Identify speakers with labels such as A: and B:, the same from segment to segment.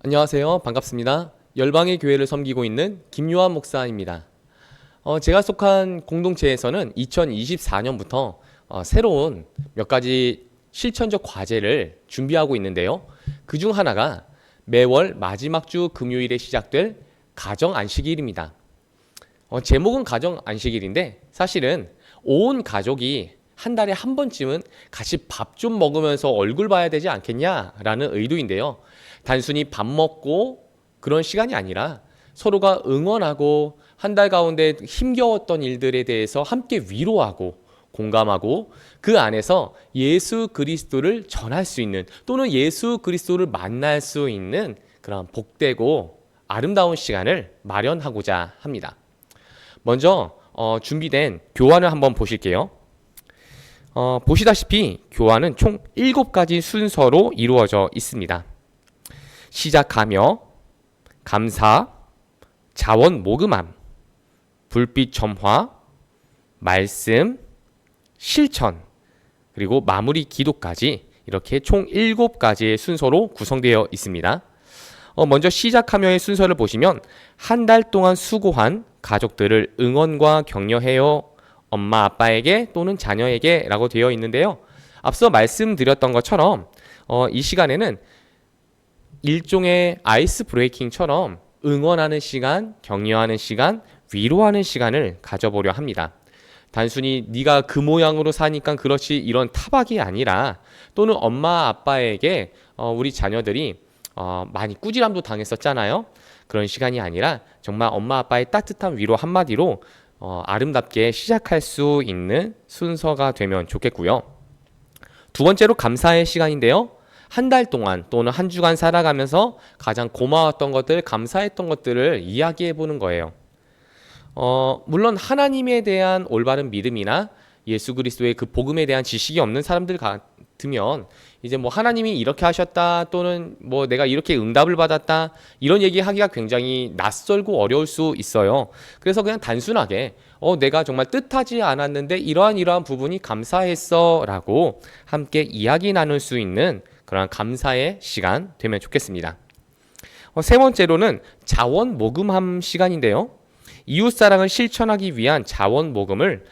A: 안녕하세요. 반갑습니다. 열방의 교회를 섬기고 있는 김요한 목사입니다. 제가 속한 공동체에서는 2024년부터 새로운 몇 가지 실천적 과제를 준비하고 있는데요. 그 중 하나가 매월 마지막 주 금요일에 시작될 가정 안식일입니다. 제목은 가정 안식일인데 사실은 온 가족이 한 달에 한 번쯤은 같이 밥 좀 먹으면서 얼굴 봐야 되지 않겠냐라는 의도인데요. 단순히 밥 먹고 그런 시간이 아니라 서로가 응원하고 한 달 가운데 힘겨웠던 일들에 대해서 함께 위로하고 공감하고 그 안에서 예수 그리스도를 전할 수 있는 또는 예수 그리스도를 만날 수 있는 그런 복되고 아름다운 시간을 마련하고자 합니다. 먼저 준비된 교환을 한번 보실게요. 보시다시피 교환은 총 7가지 순서로 이루어져 있습니다. 시작하며, 감사, 자원 모금함, 불빛 점화, 말씀, 실천, 그리고 마무리 기도까지 이렇게 총 7가지의 순서로 구성되어 있습니다. 먼저 시작하며의 순서를 보시면 한 달 동안 수고한 가족들을 응원과 격려해요. 엄마 아빠에게 또는 자녀에게 라고 되어 있는데요. 앞서 말씀드렸던 것처럼 이 시간에는 일종의 아이스 브레이킹처럼 응원하는 시간, 격려하는 시간, 위로하는 시간을 가져보려 합니다. 단순히 네가 그 모양으로 사니까 그렇지 이런 타박이 아니라 또는 엄마 아빠에게 우리 자녀들이 많이 꾸지람도 당했었잖아요. 그런 시간이 아니라 정말 엄마 아빠의 따뜻한 위로 한마디로 아름답게 시작할 수 있는 순서가 되면 좋겠고요. 두 번째로 감사의 시간인데요. 한 달 동안 또는 한 주간 살아가면서 가장 고마웠던 것들, 감사했던 것들을 이야기해 보는 거예요. 물론 하나님에 대한 올바른 믿음이나 예수 그리스도의 그 복음에 대한 지식이 없는 사람들 같으면 이제 뭐 하나님이 이렇게 하셨다 또는 뭐 내가 이렇게 응답을 받았다 이런 얘기하기가 굉장히 낯설고 어려울 수 있어요. 그래서 그냥 단순하게 내가 정말 뜻하지 않았는데 이러한 부분이 감사했어 라고 함께 이야기 나눌 수 있는 그런 감사의 시간 되면 좋겠습니다. 세 번째로는 자원 모금함 시간인데요. 이웃사랑을 실천하기 위한 자원 모금을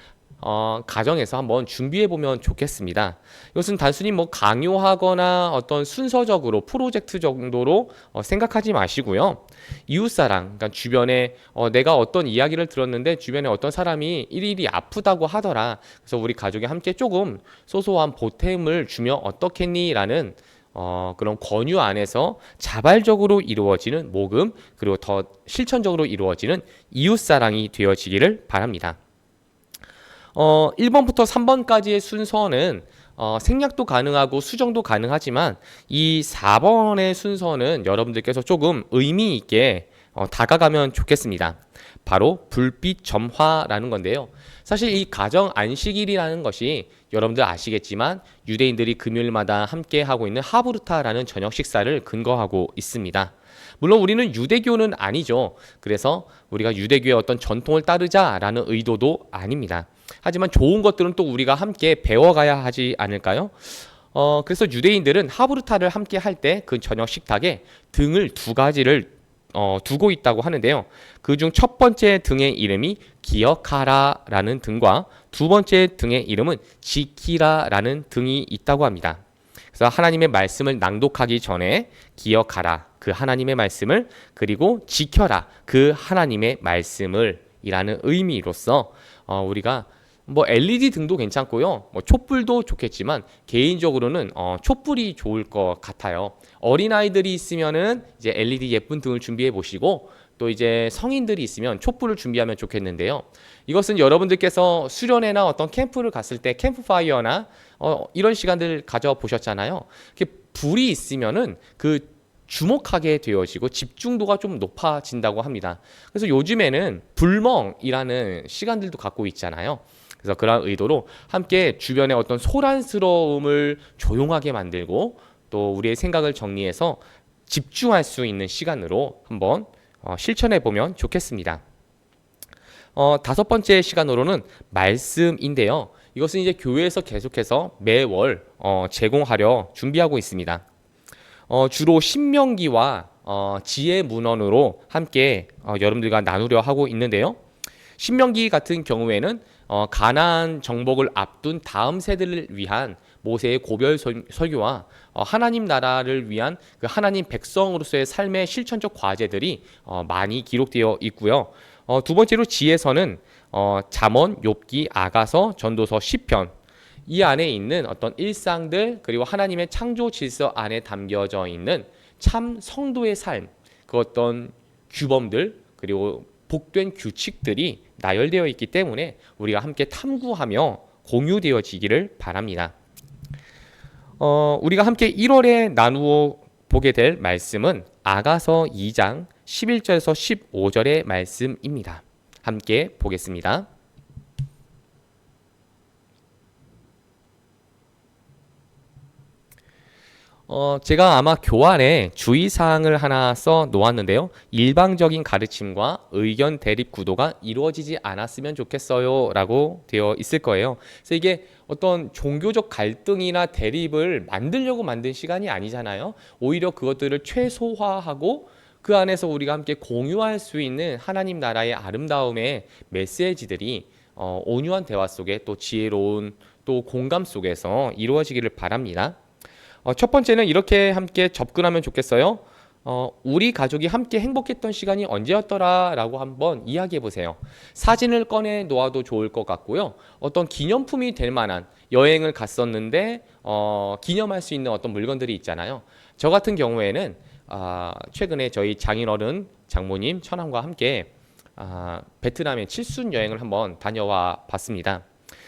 A: 가정에서 한번 준비해 보면 좋겠습니다. 이것은 단순히 뭐 강요하거나 어떤 순서적으로 프로젝트 정도로 생각하지 마시고요. 이웃사랑, 그러니까 주변에 내가 어떤 이야기를 들었는데 주변에 어떤 사람이 일일이 아프다고 하더라. 그래서 우리 가족이 함께 조금 소소한 보탬을 주면 어떻겠니라는 그런 권유 안에서 자발적으로 이루어지는 모금 그리고 더 실천적으로 이루어지는 이웃사랑이 되어지기를 바랍니다. 1번부터 3번까지의 순서는 생략도 가능하고 수정도 가능하지만 이 4번의 순서는 여러분들께서 조금 의미 있게 다가가면 좋겠습니다. 바로 불빛 점화라는 건데요. 사실 이 가정 안식일이라는 것이 여러분들 아시겠지만 유대인들이 금요일마다 함께 하고 있는 하브루타라는 저녁 식사를 근거하고 있습니다. 물론 우리는 유대교는 아니죠. 그래서 우리가 유대교의 어떤 전통을 따르자라는 의도도 아닙니다. 하지만 좋은 것들은 또 우리가 함께 배워가야 하지 않을까요? 그래서 유대인들은 하브루타를 함께 할 때 그 저녁 식탁에 등을 2가지를 두고 있다고 하는데요. 그중 첫 번째 등의 이름이 기억하라라는 등과 두 번째 등의 이름은 지키라라는 등이 있다고 합니다. 그래서 하나님의 말씀을 낭독하기 전에 기억하라 그 하나님의 말씀을 그리고 지켜라 그 하나님의 말씀을 이라는 의미로서 우리가 뭐 LED 등도 괜찮고요. 뭐 촛불도 좋겠지만 개인적으로는 촛불이 좋을 것 같아요. 어린아이들이 있으면은 이제 LED 예쁜 등을 준비해 보시고 또 이제 성인들이 있으면 촛불을 준비하면 좋겠는데요. 이것은 여러분들께서 수련회나 어떤 캠프를 갔을 때 캠프파이어나 이런 시간들 가져 보셨잖아요. 불이 있으면은 그 주목하게 되어지고 집중도가 좀 높아진다고 합니다. 그래서 요즘에는 불멍이라는 시간들도 갖고 있잖아요. 그래서 그러한 의도로 함께 주변의 어떤 소란스러움을 조용하게 만들고 또 우리의 생각을 정리해서 집중할 수 있는 시간으로 한번 실천해 보면 좋겠습니다. 5번째 시간으로는 말씀인데요. 이것은 이제 교회에서 계속해서 매월 제공하려 준비하고 있습니다. 주로 신명기와 지혜 문헌으로 함께 여러분들과 나누려 하고 있는데요. 신명기 같은 경우에는 가나안 정복을 앞둔 다음 세대를 위한 모세의 고별 설교와 하나님 나라를 위한 그 하나님 백성으로서의 삶의 실천적 과제들이 많이 기록되어 있고요. 두 번째로 지혜서는 잠언, 욥기, 아가서, 전도서, 시편 이 안에 있는 어떤 일상들 그리고 하나님의 창조 질서 안에 담겨져 있는 참 성도의 삶, 그 어떤 규범들 그리고 복된 규칙들이 나열되어 있기 때문에 우리가 함께 탐구하며 공유되어지기를 바랍니다. 우리가 함께 1월에 나누어 보게 될 말씀은 아가서 2장 11절에서 15절의 말씀입니다. 함께 보겠습니다. 제가 아마 교환에 주의사항을 하나 써 놓았는데요. 일방적인 가르침과 의견 대립 구도가 이루어지지 않았으면 좋겠어요 라고 되어 있을 거예요. 그래서 이게 어떤 종교적 갈등이나 대립을 만들려고 만든 시간이 아니잖아요. 오히려 그것들을 최소화하고 그 안에서 우리가 함께 공유할 수 있는 하나님 나라의 아름다움의 메시지들이 온유한 대화 속에 또 지혜로운 또 공감 속에서 이루어지기를 바랍니다. 첫 번째는 이렇게 함께 접근하면 좋겠어요. 우리 가족이 함께 행복했던 시간이 언제였더라 라고 한번 이야기해 보세요. 사진을 꺼내 놓아도 좋을 것 같고요. 어떤 기념품이 될 만한 여행을 갔었는데 기념할 수 있는 어떤 물건들이 있잖아요. 저 같은 경우에는 최근에 저희 장인어른 장모님 처남과 함께 베트남의 칠순 여행을 한번 다녀와 봤습니다.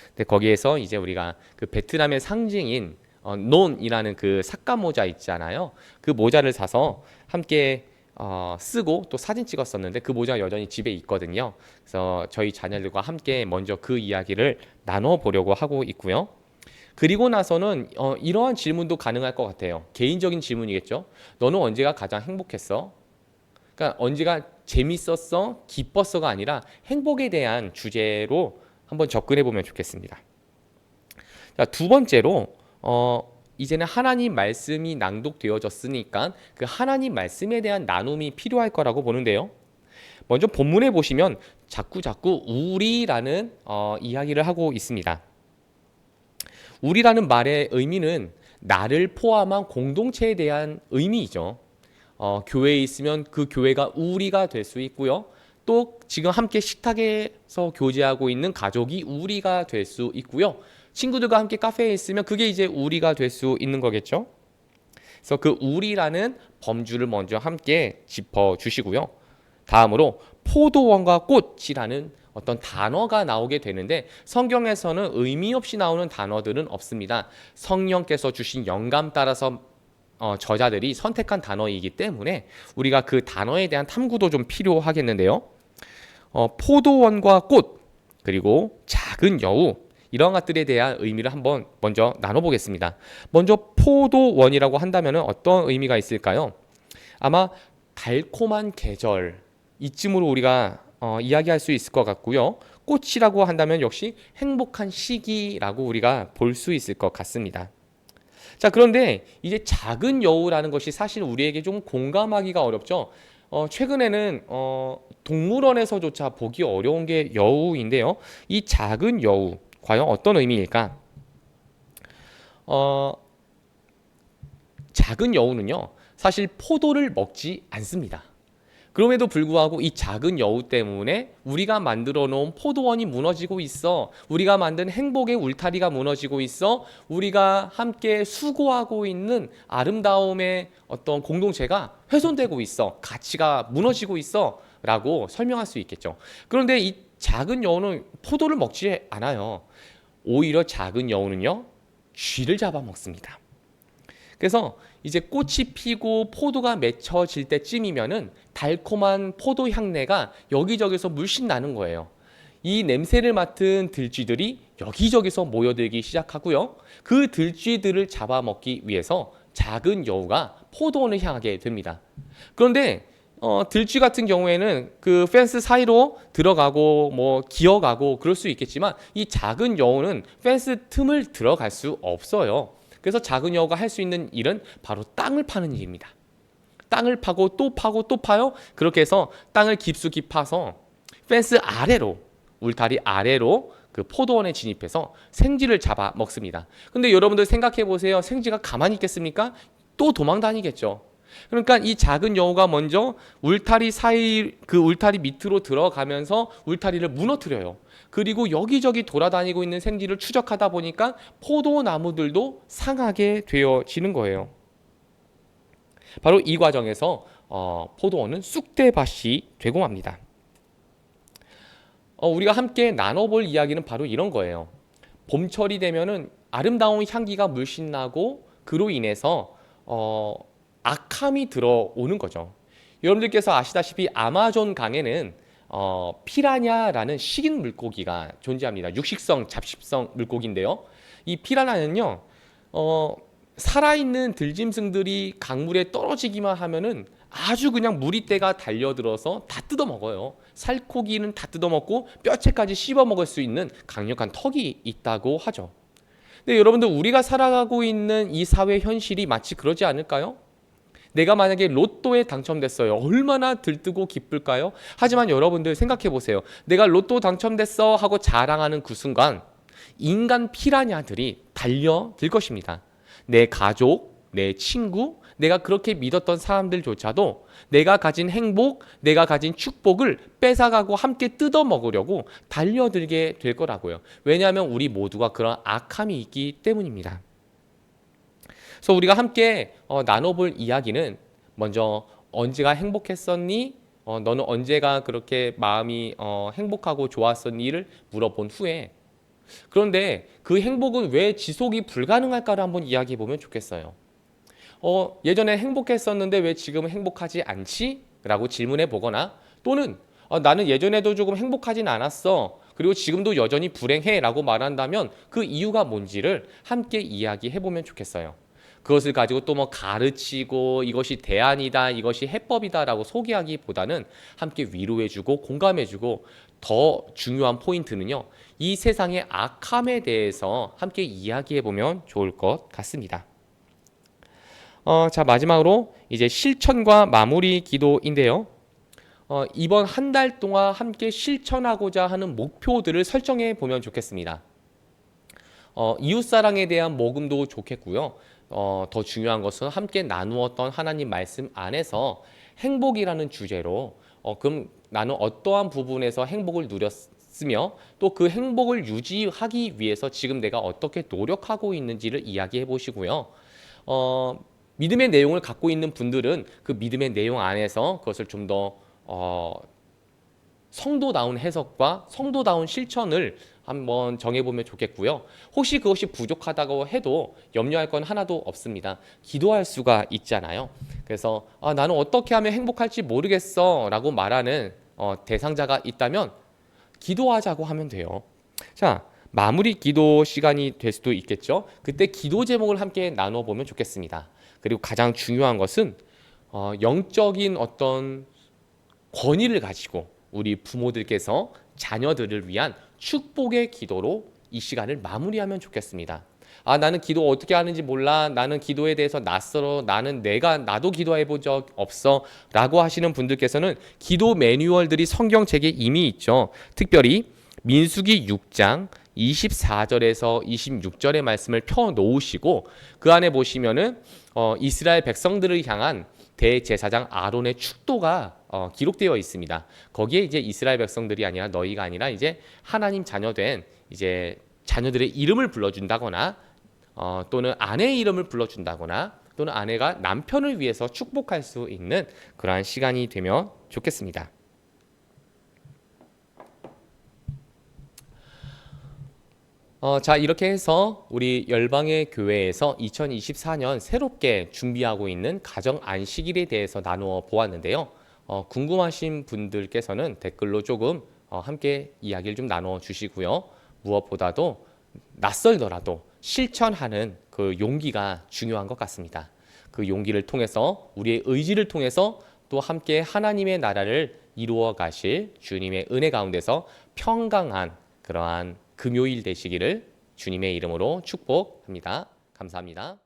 A: 근데 거기에서 이제 우리가 그 베트남의 상징인 논이라는 그 삭감 모자 있잖아요. 그 모자를 사서 함께 쓰고 또 사진 찍었었는데 그 모자가 여전히 집에 있거든요. 그래서 저희 자녀들과 함께 먼저 그 이야기를 나눠 보려고 하고 있고요. 그리고 나서는 이러한 질문도 가능할 것 같아요. 개인적인 질문이겠죠. 너는 언제가 가장 행복했어? 그러니까 언제가 재밌었어? 기뻤어가 아니라 행복에 대한 주제로 한번 접근해 보면 좋겠습니다. 자, 두 번째로 이제는 하나님 말씀이 낭독되어졌으니까 그 하나님 말씀에 대한 나눔이 필요할 거라고 보는데요. 먼저 본문에 보시면 자꾸 우리라는 이야기를 하고 있습니다. 우리라는 말의 의미는 나를 포함한 공동체에 대한 의미이죠. 교회에 있으면 그 교회가 우리가 될 수 있고요. 또 지금 함께 식탁에서 교제하고 있는 가족이 우리가 될 수 있고요. 친구들과 함께 카페에 있으면 그게 이제 우리가 될 수 있는 거겠죠. 그래서 그 우리라는 범주를 먼저 함께 짚어 주시고요. 다음으로 포도원과 꽃이라는 어떤 단어가 나오게 되는데 성경에서는 의미 없이 나오는 단어들은 없습니다. 성령께서 주신 영감 따라서 저자들이 선택한 단어이기 때문에 우리가 그 단어에 대한 탐구도 좀 필요하겠는데요. 포도원과 꽃 그리고 작은 여우 이런 것들에 대한 의미를 한번 먼저 나눠보겠습니다. 먼저 포도원이라고 한다면 어떤 의미가 있을까요? 아마 달콤한 계절 이쯤으로 우리가 이야기할 수 있을 것 같고요. 꽃이라고 한다면 역시 행복한 시기라고 우리가 볼 수 있을 것 같습니다. 자, 그런데 이제 작은 여우라는 것이 사실 우리에게 좀 공감하기가 어렵죠. 최근에는 동물원에서조차 보기 어려운 게 여우인데요. 이 작은 여우 과연 어떤 의미일까? 작은 여우는요, 사실 포도를 먹지 않습니다. 그럼에도 불구하고 이 작은 여우 때문에 우리가 만들어 놓은 포도원이 무너지고 있어. 우리가 만든 행복의 울타리가 무너지고 있어. 우리가 함께 수고하고 있는 아름다움의 어떤 공동체가 훼손되고 있어. 가치가 무너지고 있어. 라고 설명할 수 있겠죠. 그런데 이 작은 여우는 포도를 먹지 않아요. 오히려 작은 여우는요, 쥐를 잡아먹습니다. 그래서 이제 꽃이 피고 포도가 맺혀질 때쯤이면은 달콤한 포도 향내가 여기저기서 물씬 나는 거예요. 이 냄새를 맡은 들쥐들이 여기저기서 모여들기 시작하고요. 그 들쥐들을 잡아먹기 위해서 작은 여우가 포도원을 향하게 됩니다. 그런데 들쥐 같은 경우에는 그 펜스 사이로 들어가고 뭐 기어가고 그럴 수 있겠지만 이 작은 여우는 펜스 틈을 들어갈 수 없어요. 그래서 작은 여우가 할 수 있는 일은 바로 땅을 파는 일입니다. 땅을 파고 또 파고 또 파요. 그렇게 해서 땅을 깊숙이 파서 펜스 아래로, 울타리 아래로 그 포도원에 진입해서 생쥐를 잡아 먹습니다. 근데 여러분들 생각해 보세요. 생쥐가 가만히 있겠습니까? 또 도망 다니겠죠. 그러니까 이 작은 여우가 먼저 울타리 사이, 그 울타리 밑으로 들어가면서 울타리를 무너뜨려요. 그리고 여기저기 돌아다니고 있는 생쥐를 추적하다 보니까 포도나무들도 상하게 되어지는 거예요. 바로 이 과정에서 포도원은 쑥대밭이 되고 맙니다. 우리가 함께 나눠볼 이야기는 바로 이런 거예요. 봄철이 되면은 아름다운 향기가 물씬 나고 그로 인해서 악함이 들어오는 거죠. 여러분들께서 아시다시피 아마존 강에는 피라냐라는 식인 물고기가 존재합니다. 육식성, 잡식성 물고기인데요. 이 피라냐는요, 살아있는 들짐승들이 강물에 떨어지기만 하면은 아주 그냥 무리떼가 달려들어서 다 뜯어먹어요. 살코기는 다 뜯어먹고 뼈채까지 씹어먹을 수 있는 강력한 턱이 있다고 하죠. 근데 여러분들, 우리가 살아가고 있는 이 사회 현실이 마치 그러지 않을까요? 내가 만약에 로또에 당첨됐어요. 얼마나 들뜨고 기쁠까요? 하지만 여러분들 생각해 보세요. 내가 로또 당첨됐어 하고 자랑하는 그 순간 인간 피라냐들이 달려들 것입니다. 내 가족, 내 친구, 내가 그렇게 믿었던 사람들조차도 내가 가진 행복, 내가 가진 축복을 뺏어가고 함께 뜯어먹으려고 달려들게 될 거라고요. 왜냐하면 우리 모두가 그런 악함이 있기 때문입니다. 그래서 우리가 함께 나눠볼 이야기는, 먼저 언제가 행복했었니? 너는 언제가 그렇게 마음이 행복하고 좋았었니?를 물어본 후에, 그런데 그 행복은 왜 지속이 불가능할까를 한번 이야기해 보면 좋겠어요. 예전에 행복했었는데 왜 지금은 행복하지 않지? 라고 질문해 보거나, 또는 나는 예전에도 조금 행복하진 않았어. 그리고 지금도 여전히 불행해 라고 말한다면 그 이유가 뭔지를 함께 이야기해 보면 좋겠어요. 그것을 가지고 또 뭐 가르치고 이것이 대안이다, 이것이 해법이다 라고 소개하기보다는 함께 위로해주고 공감해주고, 더 중요한 포인트는요, 이 세상의 악함에 대해서 함께 이야기해보면 좋을 것 같습니다. 자, 마지막으로 이제 실천과 마무리 기도인데요. 이번 한 달 동안 함께 실천하고자 하는 목표들을 설정해 보면 좋겠습니다. 이웃사랑에 대한 모금도 좋겠고요. 더 중요한 것은 함께 나누었던 하나님 말씀 안에서 행복이라는 주제로, 그럼 나는 어떠한 부분에서 행복을 누렸으며 또 그 행복을 유지하기 위해서 지금 내가 어떻게 노력하고 있는지를 이야기해 보시고요. 믿음의 내용을 갖고 있는 분들은 그 믿음의 내용 안에서 그것을 좀 더 성도다운 해석과 성도다운 실천을 한번 정해보면 좋겠고요. 혹시 그것이 부족하다고 해도 염려할 건 하나도 없습니다. 기도할 수가 있잖아요. 그래서 나는 어떻게 하면 행복할지 모르겠어 라고 말하는 대상자가 있다면 기도하자고 하면 돼요. 자, 마무리 기도 시간이 될 수도 있겠죠. 그때 기도 제목을 함께 나눠보면 좋겠습니다. 그리고 가장 중요한 것은 영적인 어떤 권위를 가지고 우리 부모들께서 자녀들을 위한 축복의 기도로 이 시간을 마무리하면 좋겠습니다. 나는 기도 어떻게 하는지 몰라. 나는 기도에 대해서 낯설어. 나도 기도해 본 적 없어. 라고 하시는 분들께서는 기도 매뉴얼들이 성경책에 이미 있죠. 특별히 민수기 6장 24절에서 26절의 말씀을 펴 놓으시고, 그 안에 보시면은 이스라엘 백성들을 향한 대제사장 아론의 축도가 기록되어 있습니다. 거기에 이제 이스라엘 백성들이 아니라, 너희가 아니라 이제 하나님 자녀된 이제 자녀들의 이름을 불러준다거나, 또는 아내의 이름을 불러준다거나, 또는 아내가 남편을 위해서 축복할 수 있는 그러한 시간이 되면 좋겠습니다. 자, 이렇게 해서 우리 열방의 교회에서 2024년 새롭게 준비하고 있는 가정 안식일에 대해서 나누어 보았는데요. 궁금하신 분들께서는 댓글로 조금 함께 이야기를 좀 나눠 주시고요. 무엇보다도 낯설더라도 실천하는 그 용기가 중요한 것 같습니다. 그 용기를 통해서, 우리의 의지를 통해서 또 함께 하나님의 나라를 이루어 가실 주님의 은혜 가운데서 평강한 그러한 금요일 되시기를 주님의 이름으로 축복합니다. 감사합니다.